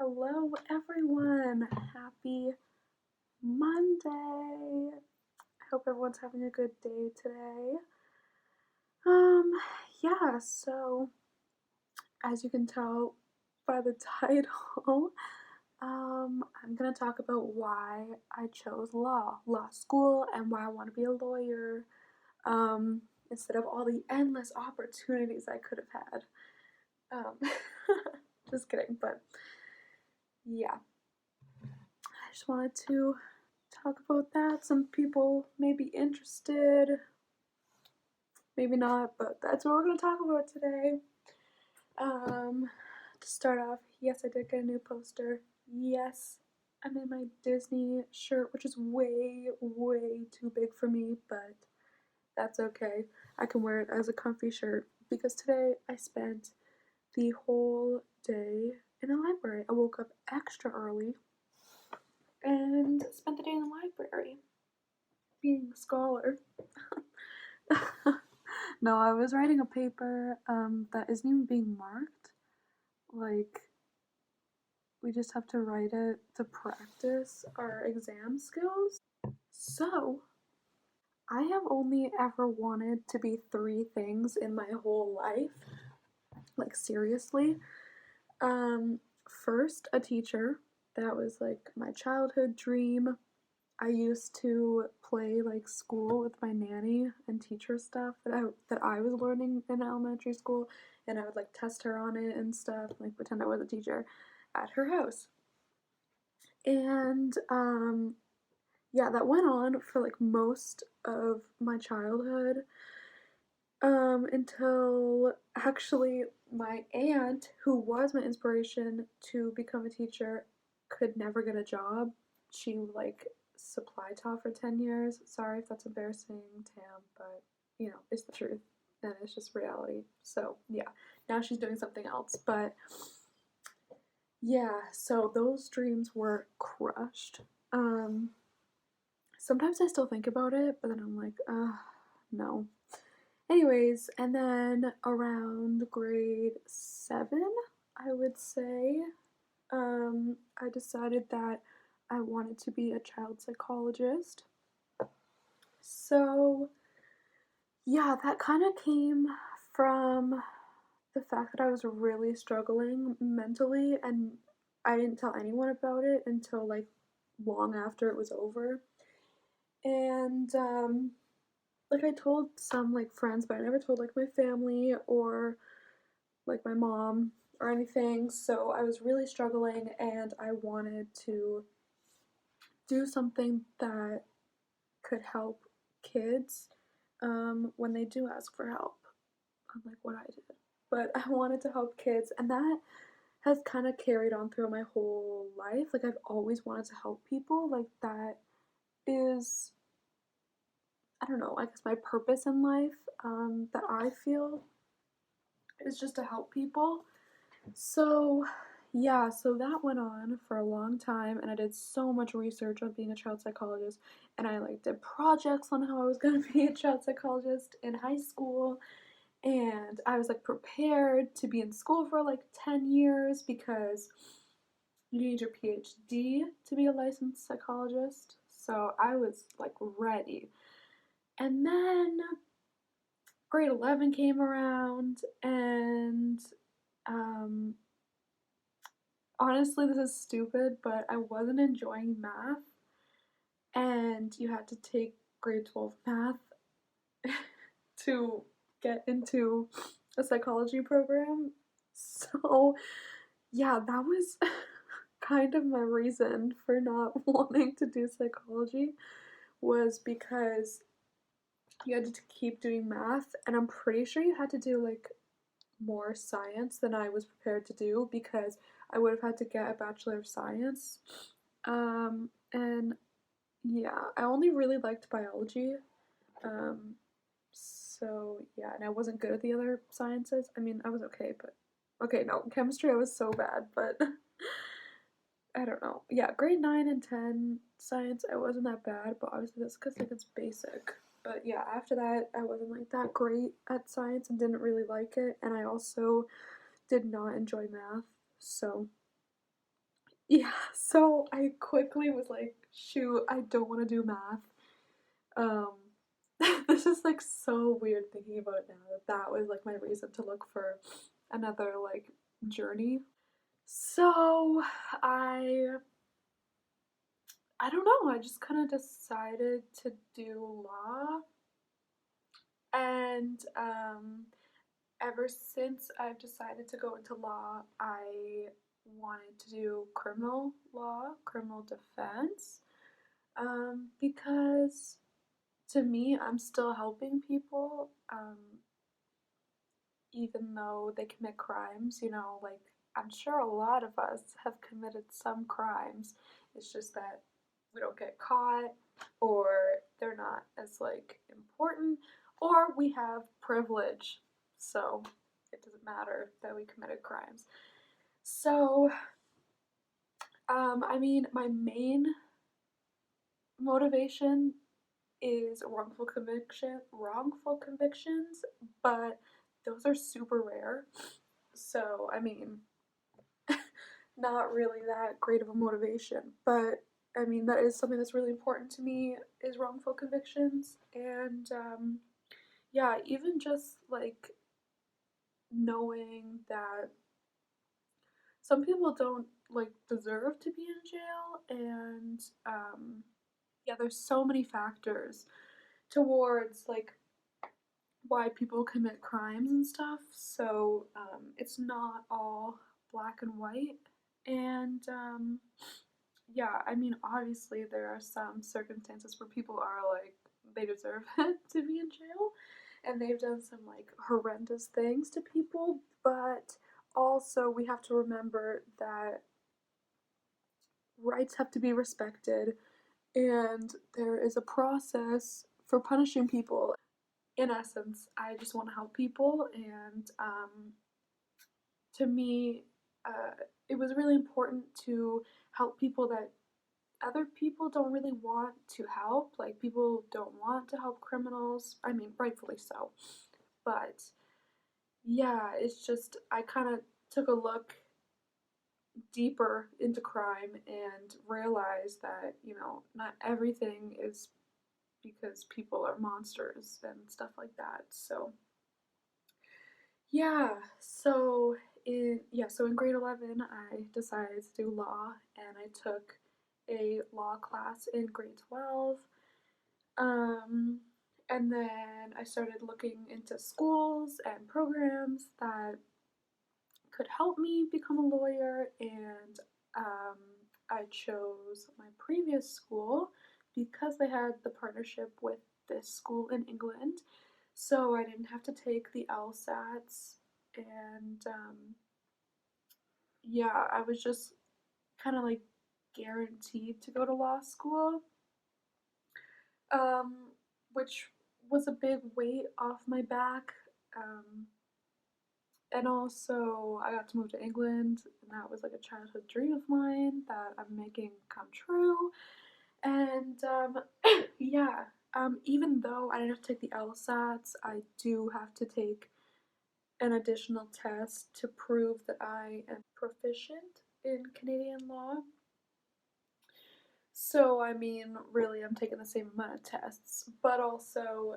Hello, everyone. Happy Monday. I hope everyone's having a good day today. Um, yeah, so as you can tell by the title, I'm gonna talk about why I chose law school, and why I want to be a lawyer, um, instead of all the endless opportunities I could have had. Um, just kidding, but yeah. I just wanted to talk about that. Some people may be interested, maybe not, but that's what we're going to talk about today. To start off, yes, I did get a new poster. Yes, I'm in my Disney shirt, which is way, way too big for me, but that's okay. I can wear it as a comfy shirt because today I spent the whole day in the library. I woke up extra early and spent the day in the library being a scholar. No, I was writing a paper that isn't even being marked. Like, we just have to write it to practice our exam skills. So, I have only ever wanted to be three things in my whole life. Like, seriously. Um, First, a teacher. That was like my childhood dream. I used to play like school with my nanny and teach her stuff that I was learning in elementary school, and I would like test her on it and stuff, like pretend I was a teacher at her house. And yeah, that went on for like most of my childhood, until actually my aunt, who was my inspiration to become a teacher, could never get a job. She like supply taught for 10 years. Sorry if that's embarrassing, Tam, but it's the truth and it's just reality. So, yeah, now she's doing something else. But yeah, so those dreams were crushed. Um, Sometimes I still think about it, but then I'm like, no. Anyways, and then around grade 7, I would say, I decided that I wanted to be a child psychologist. So, yeah, that kind of came from the fact that I was really struggling mentally, and I didn't tell anyone about it until like long after it was over. And like I told some like friends, but I never told like my family or like my mom or anything. So I was really struggling, and I wanted to do something that could help kids when they do ask for help, unlike what I did. But I wanted to help kids, and that has kind of carried on through my whole life. Like, I've always wanted to help people. Like, that is, I don't know, I guess my purpose in life, that I feel is just to help people. So, yeah, so that went on for a long time, and I did so much research on being a child psychologist, and I like did projects on how I was going to be a child psychologist in high school, and I was like prepared to be in school for like 10 years because you need your PhD to be a licensed psychologist. So I was like ready. And then grade 11 came around, and um, honestly, this is stupid, but I wasn't enjoying math, and you had to take grade 12 math to get into a psychology program. So, yeah, that was kind of my reason for not wanting to do psychology, was because you had to keep doing math, and I'm pretty sure you had to do like more science than I was prepared to do, because I would have had to get a Bachelor of Science. And yeah, I only really liked biology. Um, so yeah, and I wasn't good at the other sciences. I mean, I was okay, but okay, no, chemistry I was so bad, but I don't know. Yeah, grade 9 and 10 science I wasn't that bad, but obviously that's because like it's basic. But yeah, after that I wasn't like that great at science and didn't really like it, and I also did not enjoy math. So Yeah, so I quickly was like, shoot, I don't want to do math. Um, this is like so weird thinking about it now that that was like my reason to look for another like journey. So I I don't know, I just kind of decided to do law and ever since I've decided to go into law, I wanted to do criminal law, criminal defense, because to me, I'm still helping people, even though they commit crimes. You know, like I'm sure a lot of us have committed some crimes. It's just that we don't get caught, or they're not as like important, or we have privilege. So it doesn't matter that we committed crimes. So, I mean, my main motivation is wrongful convictions, but those are super rare. So, I mean, not really that great of a motivation, but I mean, that is something that's really important to me is wrongful convictions. And yeah, even just like knowing that some people don't like deserve to be in jail, and yeah, there's so many factors towards like why people commit crimes and stuff. So it's not all black and white. And yeah, I mean, obviously, there are some circumstances where people are like, they deserve it to be in jail. And they've done some like horrendous things to people. But also, we have to remember that rights have to be respected and there is a process for punishing people. In essence, I just want to help people, and to me, uh, it was really important to help people that other people don't really want to help. Like, people don't want to help criminals. I mean, rightfully so. But yeah, it's just, I kind of took a look deeper into crime and realized that, you know, not everything is because people are monsters and stuff like that. So yeah, so in grade 11 I decided to do law and I took a law class in grade 12. Um and then I started looking into schools and programs that could help me become a lawyer, and um, I chose my previous school because they had the partnership with this school in England, so I didn't have to take the LSATs, and yeah, I was just kind of like guaranteed to go to law school, um, which was a big weight off my back. Um, and also, I got to move to England, and that was like a childhood dream of mine that I'm making come true. And yeah, even though I didn't have to take the LSATs, I do have to take an additional test to prove that I am proficient in Canadian law. So, I mean, really, I'm taking the same amount of tests, but also,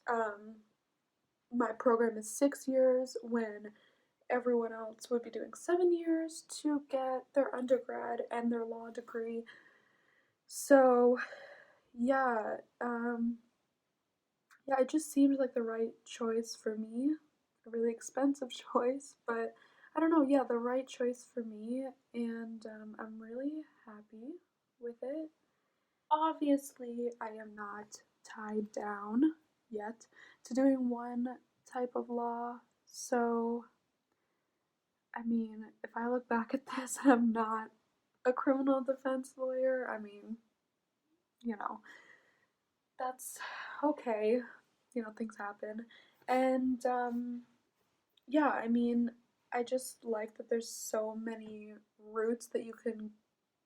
um, my program is 6 years when everyone else would be doing 7 years to get their undergrad and their law degree. So, yeah, yeah, it just seemed like the right choice for me. A really expensive choice, but I don't know. Yeah, the right choice for me, and I'm really happy with it. Obviously, I am not tied down yet to doing one type of law, so I mean, if I look back at this and I'm not a criminal defense lawyer, I mean, you know, that's okay. You know, things happen. And yeah, I mean, I just like that there's so many routes that you can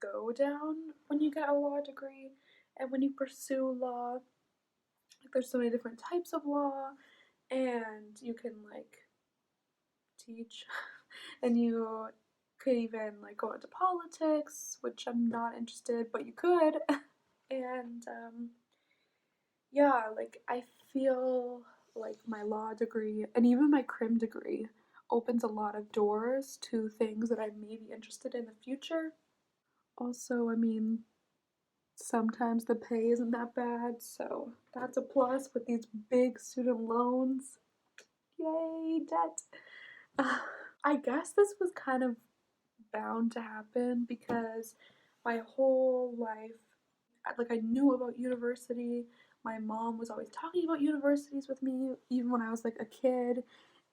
go down when you get a law degree and when you pursue law. Like, there's so many different types of law, and you can like teach and you could even like go into politics, which I'm not interested, but you could. And yeah, like I feel like my law degree and even my crim degree opens a lot of doors to things that I may be interested in the future. Also, I mean, sometimes the pay isn't that bad, so that's a plus with these big student loans. Yay, debt. I guess this was kind of bound to happen because my whole life, like, I knew about university. My mom was always talking about universities with me, even when I was like a kid.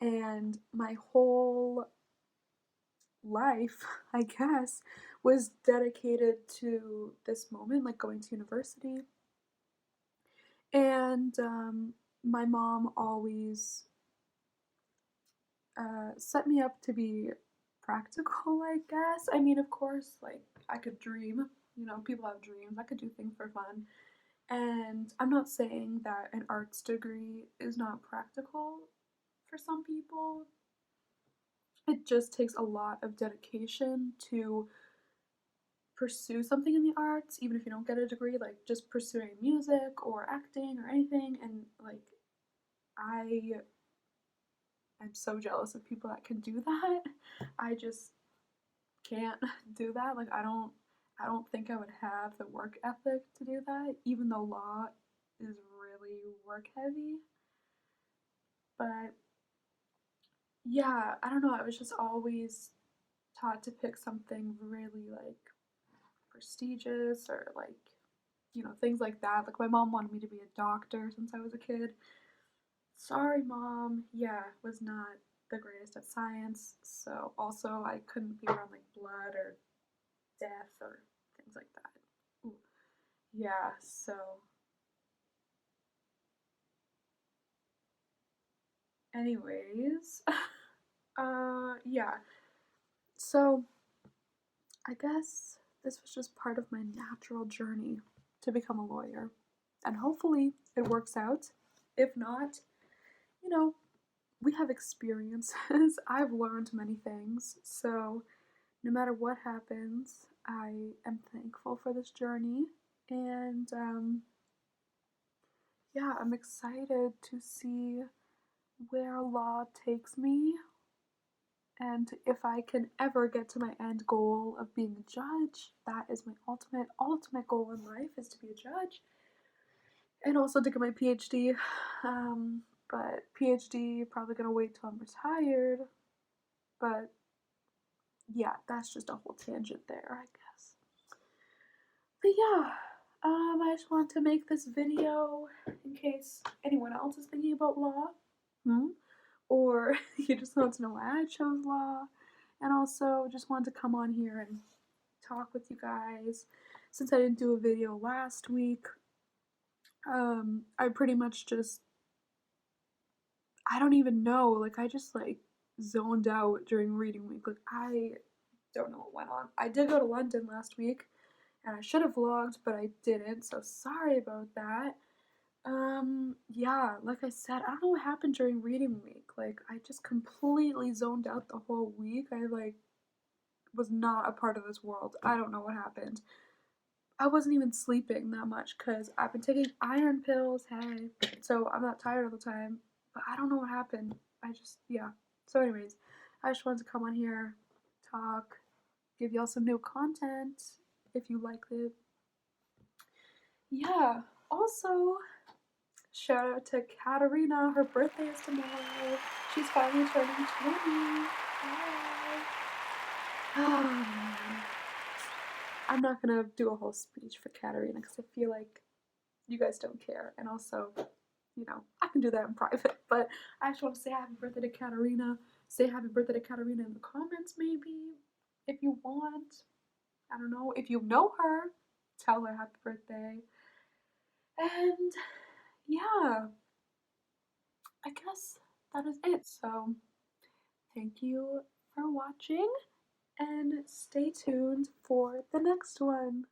And my whole life, I guess, was dedicated to this moment, like going to university. And my mom always set me up to be practical, I guess. I mean, of course, like I could dream, you know, people have dreams. I could do things for fun. And I'm not saying that an arts degree is not practical for some people. It just takes a lot of dedication to pursue something in the arts, even if you don't get a degree, like just pursuing music or acting or anything. And like, I am so jealous of people that can do that. I just can't do that. Like, I don't think I would have the work ethic to do that, even though law is really work heavy. But yeah, I don't know. I was just always taught to pick something really like prestigious or like, you know, things like that. Like my mom wanted me to be a doctor since I was a kid. Sorry, mom. Yeah, was not the greatest at science. So also I couldn't be around like blood or death or things like that. Ooh. Yeah, so anyways, yeah. So I guess this was just part of my natural journey to become a lawyer. And hopefully it works out. If not, you know, we have experiences. I've learned many things. So no matter what happens, I am thankful for this journey. And yeah, I'm excited to see where law takes me and if I can ever get to my end goal of being a judge. That is my ultimate goal in life, is to be a judge and also to get my PhD. But PhD probably gonna wait till I'm retired. But yeah, that's just a whole tangent there, I guess. But yeah, I just wanted to make this video in case anyone else is thinking about law. Hmm? Or you just want to know why I chose law. And also just wanted to come on here and talk with you guys. Since I didn't do a video last week, I pretty much just, I don't even know, like I just like zoned out during reading week. Like I don't know what went on. I did go to London last week and I should have vlogged, but I didn't, so sorry about that. Yeah, like I said, I don't know what happened during reading week. Like I just completely zoned out the whole week. I like was not a part of this world. I don't know what happened. I wasn't even sleeping that much because I've been taking iron pills, hey. So I'm not tired all the time. But I don't know what happened. I just, yeah. So, anyways, I just wanted to come on here, talk, give y'all some new content if you like it. Yeah. Also, shout out to Katarina. Her birthday is tomorrow. She's finally turning 20. Yay. I'm not gonna do a whole speech for Katarina because I feel like you guys don't care. And also, you know, I can do that in private. But I just want to say happy birthday to Katarina. Say happy birthday to Katarina in the comments, maybe, if you want. I don't know. If you know her, tell her happy birthday. And yeah, I guess that is it. So thank you for watching and stay tuned for the next one.